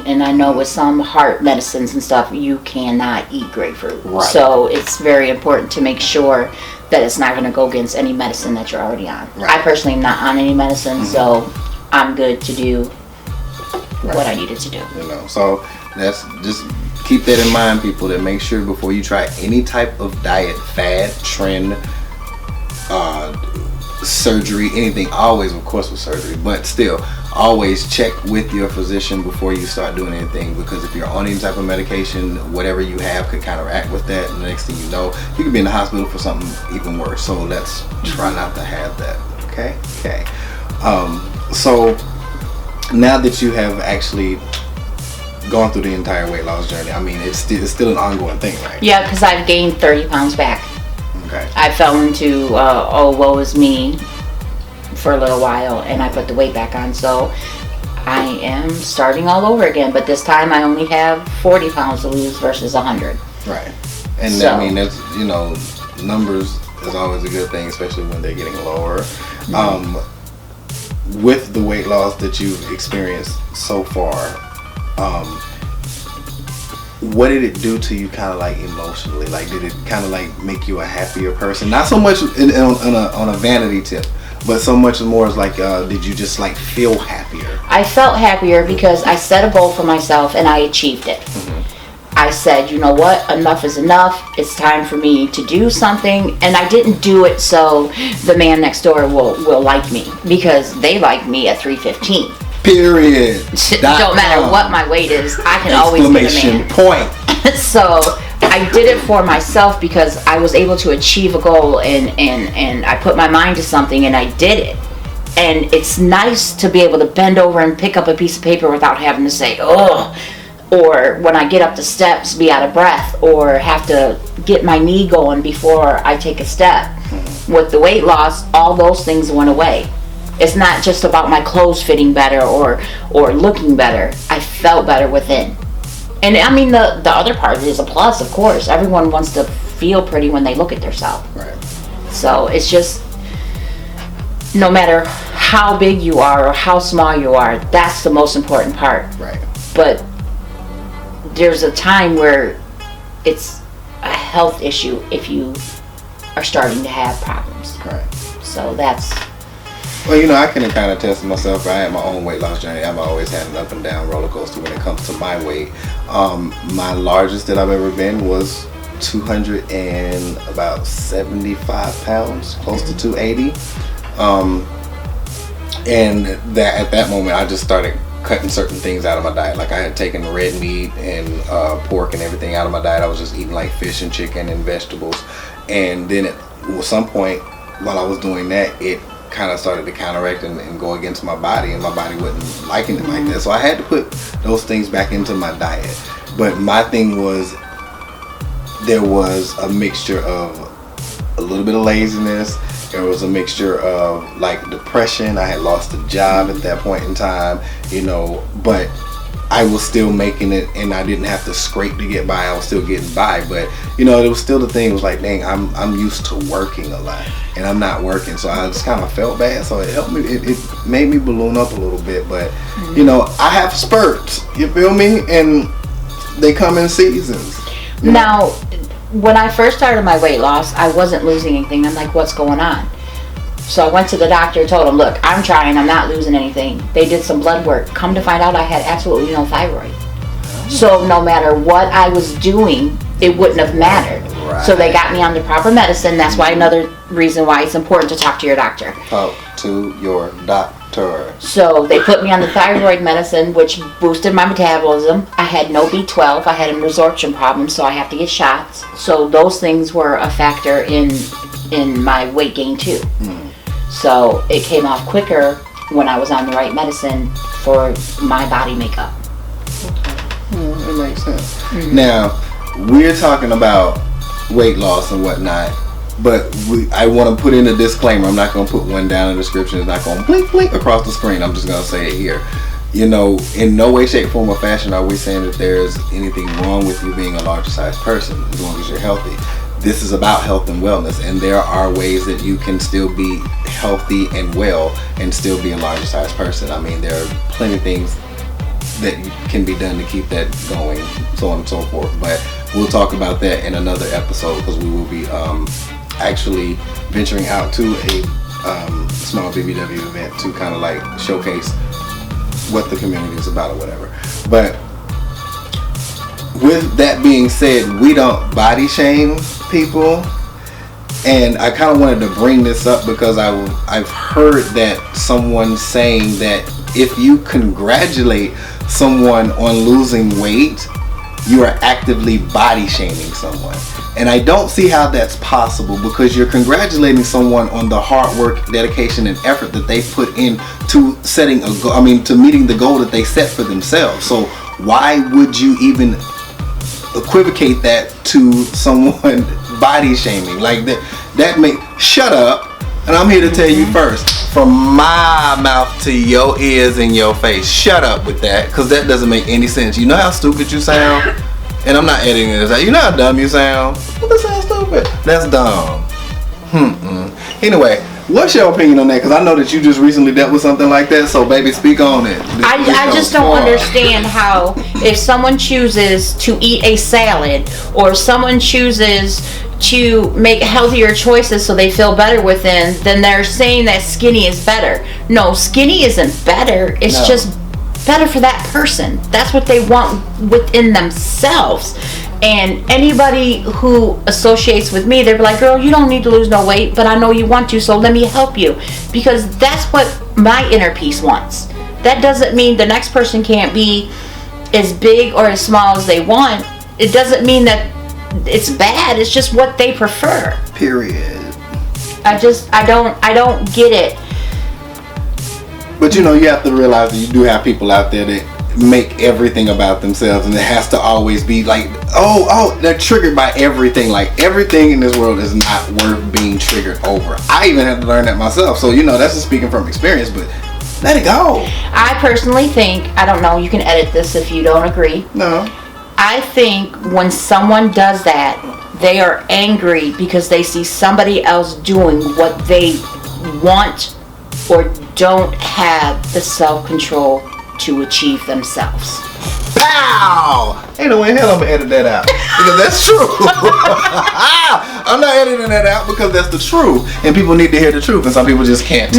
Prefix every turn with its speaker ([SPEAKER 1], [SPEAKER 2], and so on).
[SPEAKER 1] and I know with some heart medicines and stuff, you cannot eat grapefruit.
[SPEAKER 2] Right.
[SPEAKER 1] So it's very important to make sure that it's not going to go against any medicine that you're already on.
[SPEAKER 2] Right.
[SPEAKER 1] I personally am not on any medicine, so I'm good to do what I needed to do.
[SPEAKER 2] So that's just keep that in mind, people. That make sure before you try any type of diet, fad, trend, surgery, anything. Always, of course, with surgery, but still, always check with your physician before you start doing anything. Because if you're on any type of medication, whatever you have could counteract with that, and the next thing you know, you could be in the hospital for something even worse. So let's try not to have that. Okay. So now that you have actually gone through the entire weight loss journey, I mean, it's still an ongoing thing, right?
[SPEAKER 1] Yeah, because I've gained 30 pounds back.
[SPEAKER 2] Okay.
[SPEAKER 1] I fell into, woe is me for a little while, and I put the weight back on. So I am starting all over again, but this time I only have 40 pounds to lose versus 100.
[SPEAKER 2] Right. And
[SPEAKER 1] So,
[SPEAKER 2] I mean, that's, numbers is always a good thing, especially when they're getting lower. With the weight loss that you've experienced so far, what did it do to you kind of like emotionally? Like, did it kind of like make you a happier person? Not so much on a vanity tip, but so much more as like, did you just like feel happier?
[SPEAKER 1] I felt happier because I set a goal for myself and I achieved it. I said, you know what, enough is enough. It's time for me to do something. And I didn't do it so the man next door will like me, because they like me at 315.
[SPEAKER 2] Period.
[SPEAKER 1] Don't matter what my weight is, I can always get a man.
[SPEAKER 2] Point.
[SPEAKER 1] So I did it for myself because I was able to achieve a goal, and I put my mind to something and I did it. And it's nice to be able to bend over and pick up a piece of paper without having to say, oh, or when I get up the steps, be out of breath, or have to get my knee going before I take a step. With the weight loss, all those things went away. It's not just about my clothes fitting better or looking better. I felt better within. And I mean, the other part is a plus, of course. Everyone wants to feel pretty when they look at themselves.
[SPEAKER 2] Right.
[SPEAKER 1] So it's just, no matter how big you are or how small you are, that's the most important part.
[SPEAKER 2] Right.
[SPEAKER 1] But there's a time where it's a health issue if you are starting to have problems.
[SPEAKER 2] Right.
[SPEAKER 1] So that's...
[SPEAKER 2] Well, I can kind of test myself. I had my own weight loss journey. I've always had an up and down roller coaster when it comes to my weight. My largest that I've ever been was 275 pounds, close to 280. And that at that moment, I just started cutting certain things out of my diet. Like I had taken red meat and pork and everything out of my diet. I was just eating like fish and chicken and vegetables. And then at some point, while I was doing that, it kind of started to counteract and go against my body, and my body wasn't liking it like that. So I had to put those things back into my diet. But my thing was, there was a mixture of a little bit of laziness. There was a mixture of like depression. I had lost a job at that point in time, but I was still making it, and I didn't have to scrape to get by. I was still getting by, but it was still the thing. It was like, dang, I'm used to working a lot, and I'm not working, so I just kind of felt bad. So it helped me. It made me balloon up a little bit, but I have spurts. You feel me? And they come in seasons.
[SPEAKER 1] Now, when I first started my weight loss, I wasn't losing anything. I'm like, what's going on? So I went to the doctor, told him, look, I'm trying, I'm not losing anything. They did some blood work. Come to find out, I had absolutely no thyroid. So no matter what I was doing, it wouldn't have mattered. Right. So they got me on the proper medicine. That's why another reason why it's important to talk to your doctor.
[SPEAKER 2] Talk to your doctor.
[SPEAKER 1] So they put me on the thyroid medicine, which boosted my metabolism. I had no B12. I had an absorption problem, so I have to get shots. So those things were a factor in my weight gain too. So it came off quicker when I was on the right medicine for my body makeup.
[SPEAKER 2] Okay. It makes sense. Now, we're talking about weight loss and whatnot, but I want to put in a disclaimer. I'm not going to put one down in the description. It's not going to blink, blink across the screen. I'm just going to say it here. In no way, shape, form, or fashion are we saying that there's anything wrong with you being a larger size person as long as you're healthy. This is about health and wellness, and there are ways that you can still be healthy and well and still be a larger size person. I mean, there are plenty of things that can be done to keep that going, so on and so forth. But we'll talk about that in another episode, because we will be actually venturing out to a small BBW event to kind of like showcase what the community is about or whatever. But with that being said, we don't body shame people. And I kind of wanted to bring this up because I've heard that someone saying that if you congratulate someone on losing weight, you are actively body shaming someone. And I don't see how that's possible, because you're congratulating someone on the hard work, dedication, and effort that they put in to setting a goal, to meeting the goal that they set for themselves. So why would you even equivocate that to someone body shaming? Like that shut up. And I'm here to tell you first, from my mouth to your ears and your face, shut up with that, because that doesn't make any sense. You know how stupid you sound? And I'm not editing this out. You know how dumb you sound? Well, that sounds stupid. That's dumb. Anyway, what's your opinion on that? Because I know that you just recently dealt with something like that, so baby, speak on it.
[SPEAKER 1] I just don't understand how, if someone chooses to eat a salad, or someone chooses to make healthier choices so they feel better within, then they're saying that skinny is better. No, skinny isn't better. It's just better for that person. That's what they want within themselves. And anybody who associates with me, they're like, girl, you don't need to lose no weight, but I know you want to, so let me help you. Because that's what my inner peace wants. That doesn't mean the next person can't be as big or as small as they want. It doesn't mean that it's bad. It's just what they prefer.
[SPEAKER 2] Period.
[SPEAKER 1] I don't get it.
[SPEAKER 2] But you have to realize that you do have people out there that make everything about themselves, and it has to always be like, oh, they're triggered by everything. Like, everything in this world is not worth being triggered over. I even had to learn that myself. So that's just speaking from experience, but let it go.
[SPEAKER 1] I personally think, I don't know, you can edit this if you don't agree.
[SPEAKER 2] No.
[SPEAKER 1] I think when someone does that, they are angry because they see somebody else doing what they want or don't have the self-control to achieve themselves.
[SPEAKER 2] Pow! Ain't no way in hell I'm gonna edit that out, because that's true. I'm not editing that out, because that's the truth, and people need to hear the truth, and some people just can't.